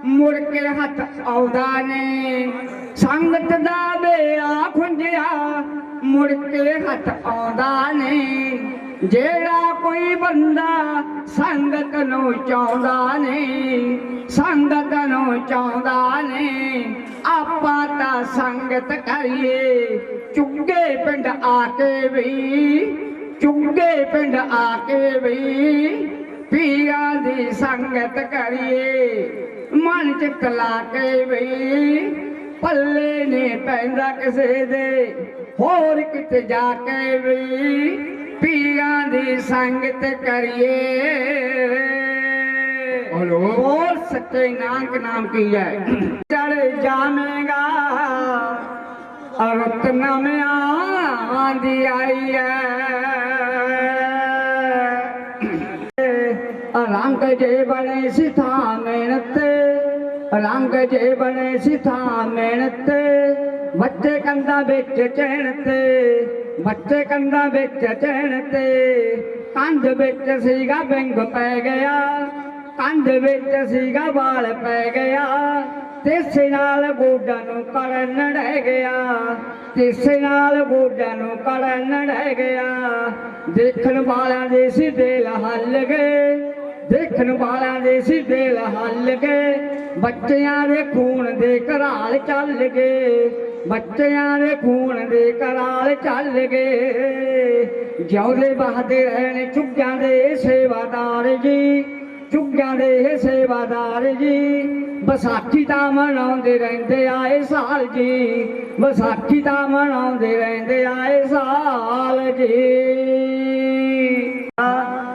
Speaker 5: ਮੁੜ ਕੇ ਹੱਥ ਆਉਂਦਾ ਨੇ ਸੰਗਤ ਦਾ ਵੇਲਾ ਖੁੰਝਿਆ ਮੁੜ ਕੇ ਹੱਥ ਆਉਂਦਾ ਨੇ ਜਿਹੜਾ ਕੋਈ ਬੰਦਾ ਸੰਗਤ ਨੂੰ ਚਾਹੁੰਦਾ ਨੇ ਸੰਗਤ ਨੂੰ ਚਾਹੁੰਦਾ ਨੇ ਆਪਾਂ ਤਾਂ ਸੰਗਤ ਕਰੀਏ ਚੁੱਗੇ ਪਿੰਡ ਆ ਕੇ ਵੀ ਚੁੱਗੇ ਪਿੰਡ ਆ ਕੇ ਵੀ ਪੀਰਾਂ ਦੀ ਸੰਗਤ ਕਰੀਏ ਮਨ ਚ ਲਾ ਕੇ ਵੀ ਪੱਲੇ ਨੇ ਪੈਂਦਾ ਕਿਸੇ ਦੇ ਹੋਰ ਕਿਤੇ ਜਾ ਕੇ ਵੀ ਪੀਰਾਂ ਦੀ ਸੰਗਤ ਕਰੀਏ ਬੋਲ ਸੱਚੇ ਨਾਨਕ ਨਾਮ ਕੀ ਹੈ ਚੜ ਜਾਵੇਗਾ ਰੁੱਤ ਨਵਿਆਂ ਦੀ ਆਈ ਹੈ ਰੰਗ ਜੇ ਬਣੇ ਸੀ ਥਾਂ ਮਿਹਨਤ ਰੰਗ ਜੇ ਬਣੇ ਸੀ ਥਾਂ ਮਿਹਨਤ ਬੱਚੇ ਕੰਧਾਂ ਵਿੱਚ ਚੈਨ ਤੇ ਬੱਚੇ ਕੰਧਾਂ ਵਿੱਚ ਚੈਨ ਤੇ ਕੰਧ ਵਿੱਚ ਸੀਗਾ ਬਿੰਗ ਪੈ ਗਿਆ ਕੰਧ ਵਿੱਚ ਸੀਗਾ ਵਾਲ ਪੈ ਗਿਆ ਤੇਸੇ ਨਾਲ ਗੋਡਾਂ ਨੂੰ ਕੜਨ ਰਹਿ ਗਿਆ ਤੇਸੇ ਨਾਲ ਗੋਡਾਂ ਨੂੰ ਕੜਨ ਰਹਿ ਗਿਆ ਦੇਖਣ ਵਾਲਿਆਂ ਦੇ ਸੀ ਦਿਲ ਹੱਲ ਗਏ ਦੇਖਣ ਵਾਲਿਆਂ ਦੇ ਸੀ ਦਿਲ ਹੱਲ ਗਏ ਬੱਚਿਆਂ ਦੇ ਖੂਨ ਦੇ ਘਰਾਲ ਚੱਲ ਗਏ ਬੱਚਿਆਂ ਦੇ ਖੂਨ ਦੇ ਘਰਾਲ ਚੱਲ ਗਏ ਜਿਉਂਦੇ ਵਸਦੇ ਰਹਿਣ ਚੁੱਗਿਆਂ ਦੇ ਸੇਵਾਦਾਰ ਜੀ ਚੁੱਗਿਆਂ ਦੇ ਸੇਵਾਦਾਰ ਜੀ ਵਿਸਾਖੀ ਤਾਂ ਮਨਾਉਂਦੇ ਰਹਿੰਦੇ ਆਏ ਸਾਲ ਜੀ ਵਿਸਾਖੀ ਤਾਂ ਮਨਾਉਂਦੇ ਰਹਿੰਦੇ ਆਏ ਸਾਲ ਜੀ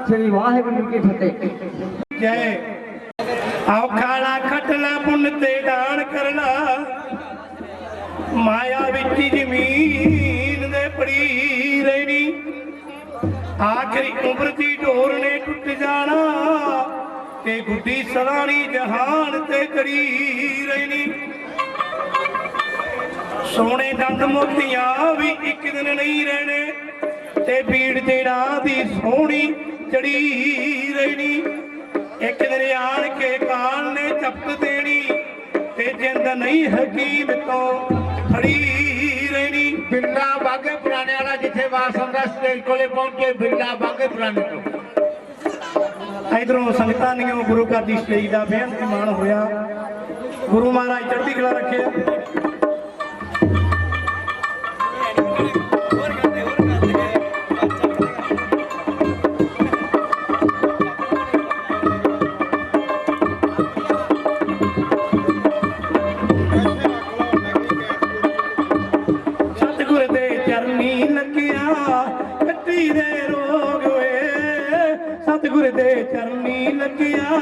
Speaker 5: ਸ੍ਰੀ ਵਾਹਿਗੁਰੂ ਕੀ ਫਤਿਹ
Speaker 1: ਜੈ ਔਖਾਲਾ ਖਟਲਾ ਪੁੰਨ ਤੇ ਦਾਨ ਕਰਨਾ ਮਾਇਆ ਵਿੱਚ ਜ਼ਮੀਨ ਦੇ ਪੜੀ ਰਹਿਣੀ ਆਖਰੀ ਉਮਰ ਦੀ ਢੋਰ ਨੇ ਟੁੱਟ ਜਾਣਾ ਤੇ ਗੁੱਡੀ ਸਲਾਣੀ ਜਹਾਨ ਤੇ ਕਰੀ ਰਹਿਣੀ ਸੋਨੇ ਦੰਦ ਮੋਤੀਆਂ ਵੀ ਇੱਕ ਦਿਨ ਨਹੀਂ ਰਹਿਣੇ ਤੇ ਪੀੜ ਜਿਹੜਾ ਦੀ ਸੋਹਣੀ ਚੜੀ ਰਹਿਣੀ ਇੱਕ ਦਿਨ ਆਣ ਕੇ ਕਾਲ ਨੇ ਚਪਟ ਦੇਣੀ ਤੇ ਜਿੰਦ ਨਹੀਂ ਹਕੀਮ ਤੋਂ ਖੜੀ ਰਹਿਣੀ
Speaker 4: ਬਿੱਲਾ ਬਾਗੇ ਪੁਰਾਣੇ ਵਾਲਾ ਜਿੱਥੇ ਵਾਸ ਹੁੰਦਾ ਸਟੇਜ ਕੋਲੇ ਪਹੁੰਚ ਕੇ ਬਿੱਲਾ ਬਾਗੇ ਪੁਰਾਣੇ ਤੋਂ
Speaker 1: ਇਧਰੋਂ ਸੰਗਤਾਂ ਨੇ ਗੁਰੂ ਘਰ ਦੀ ਸਟੇਜ ਦਾ ਬੇਅੰਤ ਮਾਣ ਹੋਇਆ ਗੁਰੂ ਮਹਾਰਾਜ ਚੜ੍ਹਦੀ ਕਲਾ ਰੱਖਿਆ ਸਤਿਗੁਰ ਦੇ ਚਰਨੀ ਲੱਗਿਆ ਚਰਨੀ ਲੱਗਿਆ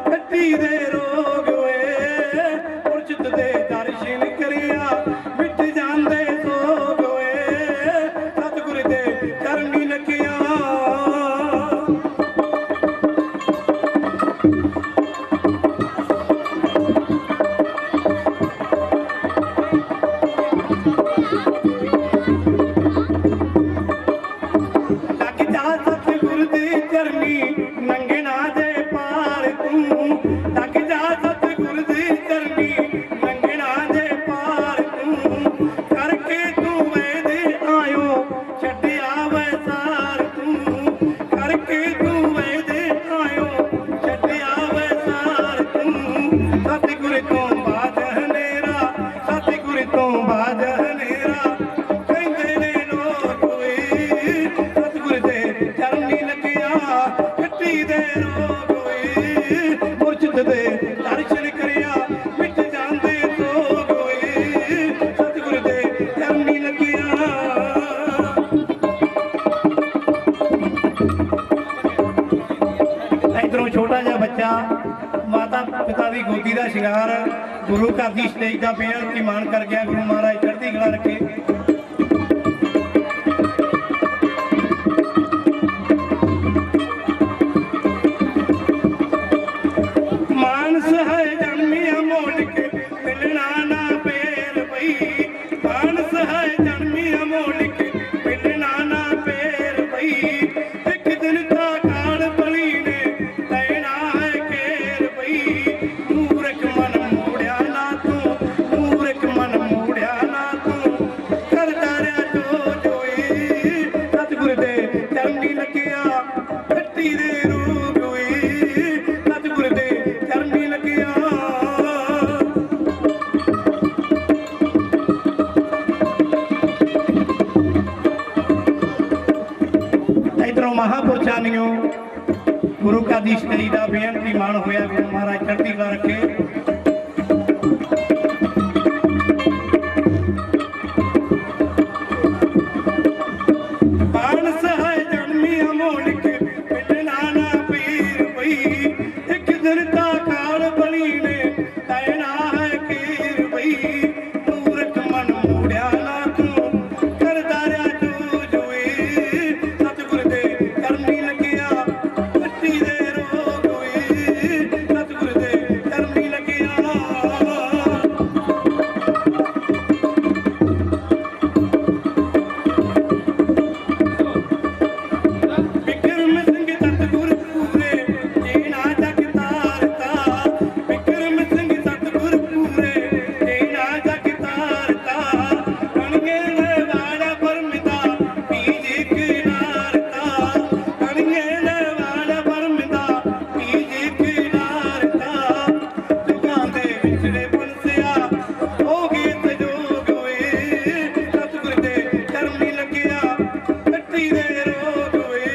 Speaker 1: ਕੱਟੀ ਦੇ ਰੋਗ ਓਏ ਮੁਰਸ਼ਿਦ ਦੇ ਦਰਸ਼ਨ ਕਰਿਆ ਮਿਟ ਜਾਂਦੇ ਸੋਗ ਓਏ ਸਤਿਗੁਰ ਦੇ ਚਰਨੀ ਲੱਗਿਆ ਨੰਗਣਾ ਦੇ ਪਾਰ ਤੂੰ ਲੱਗ ਜਾ ਸਤਿਗੁਰ ਦੀ ਚਰਨੀ ਨੰਗਣਾ ਦੇ ਪਾਰ ਤੂੰ ਕਰਕੇ ਤੂੰ ਵੇਦੇ ਆਇਓ ਛੱਡਿਆ ਵੈਸਾਰ ਤੂੰ ਕਰਕੇ ਤੂੰ ਵੇਦੇ ਆਇਓ ਛੱਡਿਆ ਵੈਸਾਰ ਤੂੰ ਸਤਿਗੁਰ ਤੋਂ ਬਾਝ ਹਨੇਰਾ ਸਤਿਗੁਰ ਤੋਂ ਬਾਝ ਹਨੇਰਾ ਕਹਿੰਦੇ ਨੇ ਲੋਕ ਓਏ ਸਤਿਗੁਰ ਦੇ ਚਰਨੀ ਲੱਗਿਆ ਕੱਟੀ ਦੇ ਰੋਗ ਓਏ ਮੁਰਸ਼ਿਦ ਦੇ ਦਰਸ਼ਨ ਕਰਿਆ ਮਿਟ ਜਾਂਦੇ ਸੋਗ ਓਏ ਸਤਿਗੁਰ ਦੇ ਚਰਨੀ ਲੱਗਿਆ ਇਧਰੋਂ ਛੋਟਾ ਜਿਹਾ ਬੱਚਾ ਮਾਤਾ ਪਿਤਾ ਦੀ ਗੋਦੀ ਦਾ ਸ਼ਿੰਗਾਰ ਗੁਰੂ ਘਰ ਦੀ ਸਟੇਜ ਦਾ ਬੇਅੰਤ ਮਾਣ ਕਰ ਗਿਆ ਗੁਰੂ ਮਹਾਰਾਜ ਚੜ੍ਹਦੀ ਕਲਾ ਰੱਖੇ ਮਾਨਸ ਹੈ ਜਨਮਿਆ ਮੋੜਕ ਮਿਲਣਾ ਨਾ ਪੇਰ ਪਈ ਮਾਨਸ ਹੈ ਜਨਮਿਆ ਮੋੜਕ ਮਿਲਣਾ ਨਾ ਪੇਰ ਪਈ ਇੱਕ ਦਿਨ ਤਾਂ ਕਾਲ ਬਲੀ ਨੇ ਲੈਣਾ ਹੈ ਕੇਰ ਪਈ ਮੂਰਖ ਮਨ ਮੋੜਿਆ ਨਾ ਤੂੰ ਮੂਰਖ ਮਨ ਮੋੜਿਆ ਨਾ ਤੂੰ ਕਰਦਾ ਰਿਆ ਜੋ ਜੋਈ ਸਤਿਗੁਰ ਦੇ ਚਰਨੀ ਲੱਗਿਆ ਕੱਟੀ ਦੇ ਰੂਪ ਹੋਈ ਸਤਿਗੁਰ ਦੇ ਚਰਨੀ ਲੱਗਿਆ ਇਧਰੋਂ ਮਹਾਂਪੁਰਸ਼ਾਂ ਨੂੰ ਗੁਰੂ ਘਰ ਦੀ ਸਟੇਜ ਦਾ ਬੇਅੰਤੀ ਮਾਣ ਹੋਇਆ ਗੁਰੂ ਮਹਾਰਾਜ ਚੜ੍ਹਦੀ ਕਲਾ ਰੱਖੇ ਮਾਨਸ ਹੈ ਜਨਮੀ ਅਮੋਲਕ ਮਿਲਣਾ ਨਾ ਪੀਰ ਪਈ ਇੱਕ ਦਿਨ ਤਾਂ ਕਾਲ ਬਲੀ ਨੇ ਲੈਣਾ ਹੈ ਕੀਰ ਪਈ ਮੂਰਖ ਮਨ ਮੋੜਿਆ ਨਾ ਤੂੰ ਕਰਦਾ ਰਿਆ ਜੋ ਜੋਈ ਸਤਿਗੁਰ ਦੇ ਚਰਨੀ ਲੱਗਿਆ ਕੱਟੀ ਦੇ ਰੋਗ ਹੋਈ ਸਤਿਗੁਰ ਦੇ ਚਰਨੀ ਲੱਗਿਆ ਬਿਕਰਮ ਸਿੰਘ ਸਤਿਗੁਰ ਪੂਰੇ ਜੀਣਾ ਜਗ ਤਾਰਤਾ ਬਿਕਰਮ ਸਿੰਘ ਸਤਿਗੁਰ ਪੂਰੇ ਜੀਣਾ ਜਗ ਤਾਰਤਾ ਕਣਗੇ ਨੇ ਵਾੜਾ ਪਰਮਿਤਾ ਪੀਜ ਕਿਨਾਰਤਾ ਕਣਗੇ ਨੇ ਵਾੜਾ ਪਰਮਿਤਾ ਪੀਜ ਕਿਨਾਰਤਾ ਜੁਗਾਂ ਦੇ ਵਿਚੜੇ ਬੰਸਿਆ ਹੋ ਗਏ ਤਜੋਗ ਹੋਏ ਸਤਿਗੁਰ ਦੇ ਚਰਨੀ ਲੱਗਿਆ ਕੱਟੀ ਦੇ ਰੋਗ ਹੋਏ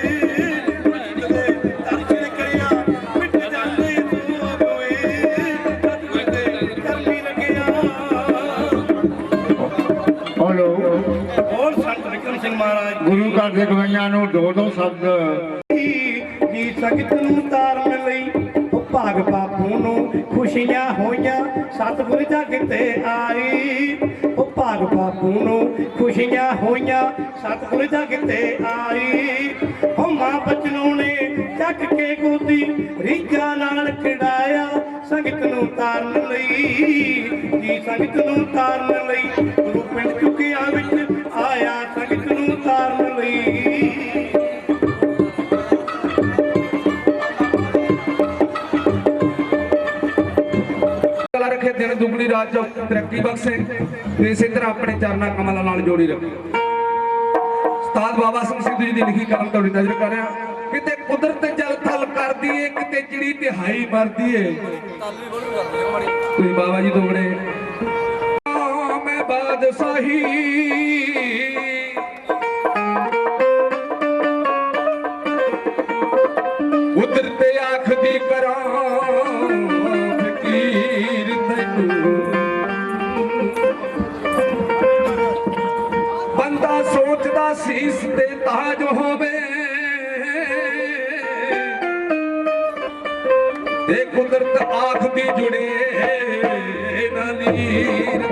Speaker 1: ਮੁਰਸ਼ਿਦ ਦੇ ਦਰਸ਼ਨ ਕਰਿਆ ਮਿਟ ਜਾਂਦੇ ਸੋਗ ਹੋਏ ਸਤਿਗੁਰ ਦੇ ਚਰਨੀ ਲੱਗਿਆ
Speaker 4: ਬੋਲੋ
Speaker 1: ਹੋਰ ਸੰਤ ਵਿਕਰਮ ਸਿੰਘ ਮਹਾਰਾਜ
Speaker 4: ਗੁਰੂ ਘਰ ਦੇ ਗਵਾਈਆਂ ਨੂੰ ਦੋ ਦੋ ਸ਼ਬਦ
Speaker 1: ਜੀ ਸੰਗਤ ਨੂੰ ਤਾਰਨ ਲਈ ਉਹ ਭਾਗ ਬਾਪੂ ਨੂੰ ਖੁਸ਼ੀਆਂ ਹੋਈਆਂ ਸਤਿਗੁਰ ਜਗ ਤੇ ਆਈ ਉਹ ਭਾਗ ਬਾਪੂ ਨੂੰ ਖੁਸ਼ੀਆਂ ਹੋਈਆਂ ਸਤਿਗੁਰ ਜਗ ਤੇ ਆਈ ਉਹ ਮਾਂ ਬਚਨੋਂ ਨੇ ਚੱਕ ਕੇ ਗੋਦੀ ਰੀਝਾਂ ਨਾਲ ਖਿਡਾਇਆ ਸੰਗਤ ਨੂੰ ਤਾਰਨ ਲਈ ਜੀ ਸੰਗਤ ਨੂੰ ਤਾਰਨ ਲਈ ਗੁਰੂ ਪਿੰਡ ਚੁੱਕਿਆ ਵਿੱਚ ਆਇਆ ਸੰਗਤ ਨੂੰ ਤਾਰਨ ਲਈ
Speaker 2: ਕਲਾ ਰੱਖੇ ਦਿਨ ਦੁਗਣੀ ਰਾਤ ਚ ਤਰੱਕੀ ਬਖਸ਼ੇ ਤੇ ਇਸੇ ਤਰ੍ਹਾਂ ਆਪਣੇ ਚਰਨਾਂ ਕਮਲਾਂ ਨਾਲ ਜੋੜੀ ਰੱਖੇ ਉਸਤਾਦ ਬਾਬਾ ਸਿੰਘ ਸਿੱਧੂ ਜੀ ਦੀ ਲਿਖੀ ਕਲਮ ਤੁਹਾਡੀ ਨਜ਼ਰ ਕਰ ਰਿਹਾ ਕਿਤੇ ਕੁਦਰਤ ਜਲ ਥਲ ਕਰਦੀ ਏ ਕਿਤੇ ਚਿੜੀ ਤਿਹਾਈ ਮਰਦੀ ਏ ਤੁਸੀਂ ਬਾਬਾ ਜੀ ਤੋਂ ਬੜੇ ਮੈਂ ਬਾਦਸ਼ਾਹੀ ਉਧਰ ਤੇ ਆਖਦੀ ਕਰਾਂ ਫਕੀਰ ਤੈਨੂੰ ਬੰਦਾ ਸੋਚਦਾ ਸੀਸ ਤੇ ਤਾਜ ਹੋਵੇ ਇਹ ਕੁਦਰਤ ਆਖਦੀ ਜੁੜੇ ਨਾ ਲੀਰ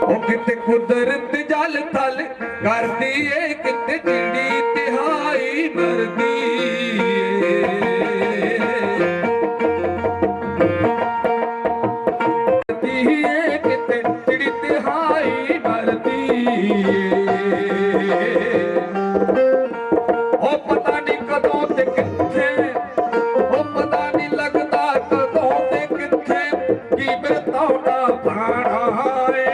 Speaker 2: ਉਹ ਕਿਤੇ ਕੁਦਰਤ ਜਲ ਥਲ ਕਰਦੀ ਏ ਕਿਤੇ ਜਿਹੜੀ ਤਿਹਾਈ ਮਰਦੀ ਏ ਕਿਤੇ ਜਿਹੜੀ ਤਿਹਾਈ ਮਰਦੀ ਉਹ ਪਤਾ ਨਹੀਂ ਕਦੋਂ ਤੇ ਕਿੱਥੇ ਉਹ ਪਤਾ ਨਹੀਂ ਲੱਗਦਾ ਕਦੋਂ ਤੇ ਕਿੱਥੇ ਕੀ ਬਿਰਤਾਉਣਾ ਪਾਣਾ ਏ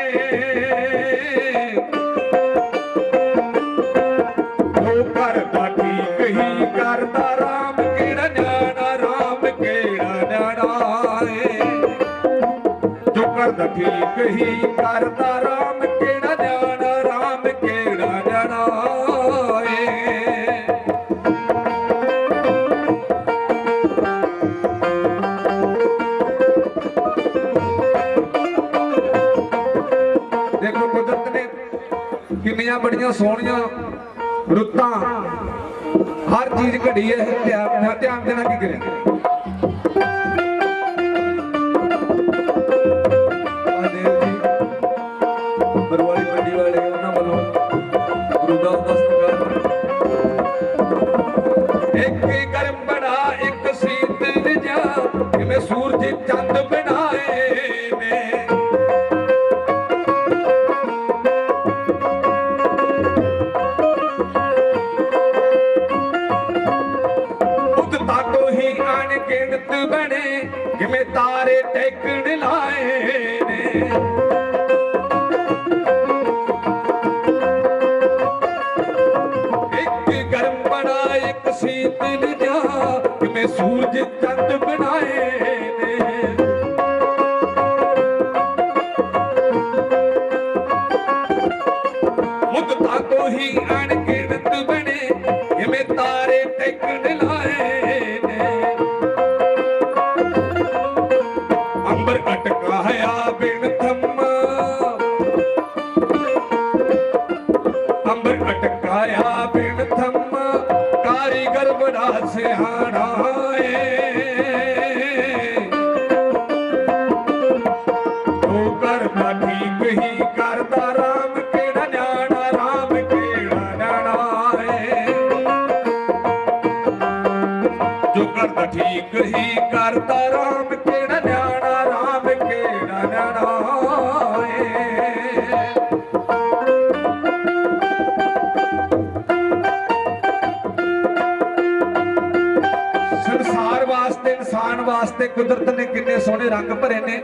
Speaker 2: ਉਹ ਕਰਦਾ ਠੀਕ ਹੀ ਕਰਦਾ ਰਾਮ ਕਿਹੜਾ ਨਿਆਣਾ ਰਾਮ ਕਿਹੜਾ ਨਿਆਣਾ ਏ ਜੋ ਕਰਦਾ ਠੀਕ ਹੀ ਕਰਦਾ ਰਾਮ ਕਿਹੜਾ ਨਿਆਣਾ ਰਾਮ ਕਿਹੜਾ ਨਿਆਣਾ ਏ ਦੇਖੋ ਕੁਦਰਤ ਨੇ ਕਿੰਨੀਆਂ ਬੜੀਆਂ ਸੋਹਣੀਆਂ ਰੁੱਤਾਂ ਹਰ ਚੀਜ਼ ਘੜੀ ਹੈ ਧਿਆਨ ਦੇਣਾ ਕੀ ਕਰੇ ਬਰਵਾਲੀ ਮੰਡੀ ਵਾਲੇ ਉਹਨਾਂ ਵੱਲੋਂ ਗੁਰੂ ਦਾ ਸਤਿਕਾਰ ਇੱਕ ਗਰਮ ਬਣਾ ਇੱਕ ਸੀਤਲ ਜਾ ਕਿਵੇਂ ਸੂਰਜ ਚੰਦ ਬਣਾਏ ਨੇ ਤਾਕੋ ਹੀ ਅਣਗਿਣਤ ਬਣੇ ਕਿਵੇਂ ਤਾਰੇ ਟੇਕਣ ਲਾਏ ਨੇ ਇੱਕ ਗਰਮ ਬਣਾ ਇੱਕ ਸੀਤਲ ਜਾ ਕਿਵੇਂ ਸੂਰਜ ਚੰਦ ਬਣਾਏ ਨੇ ਮੁੱਦ ਤਾਕੋ ਹੀ ਅਣਗਿਣਤ ਬਣੇ ਕਿਵੇਂ ਤਾਰੇ ਟੇਕਣ ਲਾਏ ਨੇ ਅੰਬਰ ਅਟਕਾਇਆ ਬਿਨ ਥੰਮਾ ਅੰਬਰ ਅਟਕਾਇਆ ਬਿਨ ਥੰਮਾ ਕਾਰੀਗਰ ਬੜਾ ਸਿਆਣਾ ਏ ਉਹ ਕਰਦਾ ਠੀਕ ਹੀ ਕਰਦਾ ਰਾਮ ਕਿਹੜਾ ਨਿਆਣਾ ਰਾਮ ਕਿਹੜਾ ਨਿਆਣਾ ਏ ਜੋ ਕਰਦਾ ਠੀਕ ਹੀ ਕਰਦਾ ਰਾਮ ਕਿਹੜਾ ਨਿਆਣਾ ਰਾਮ ਕਿਹੜਾ ਨਿਆਣਾ ਏ ਸੰਸਾਰ ਵਾਸਤੇ ਇਨਸਾਨ ਵਾਸਤੇ ਕੁਦਰਤ ਨੇ ਕਿੰਨੇ ਸੋਹਣੇ ਰੰਗ ਭਰੇ ਨੇ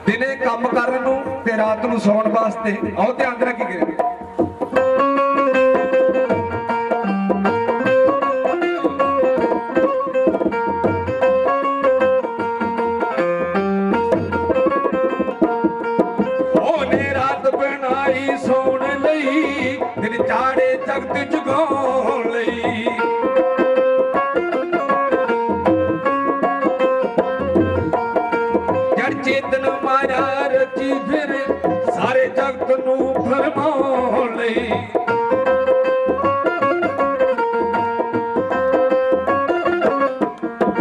Speaker 2: ਦਿਨੇ ਕੰਮ ਕਰਨ ਨੂੰ ਤੇ ਰਾਤ ਨੂੰ ਸੌਣ ਵਾਸਤੇ ਆਓ ਧਿਆਨ ਦੇਣਾ ਕੀ ਕਰੇ ਸੌਣ ਲਈ ਦਿਨ ਚਾੜੇ ਜਗਤ ਜਗਾਉਣ ਲਈ ਜੜ ਚੇਤਨ ਮਾਇਆ ਰਚੀ ਫਿਰ ਸਾਰੇ ਜਗਤ ਨੂੰ ਫਰਮਾਉਣ ਲਈ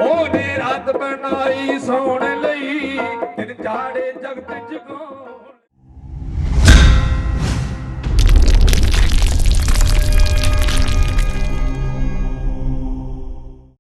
Speaker 2: ਉਹਨੇ ਰਾਤ ਬਣਾਈ ਸੌਣ ਲਈ ਦਿਨ ਚਾੜੇ ਜਗਤ ਜਗਾਉਣ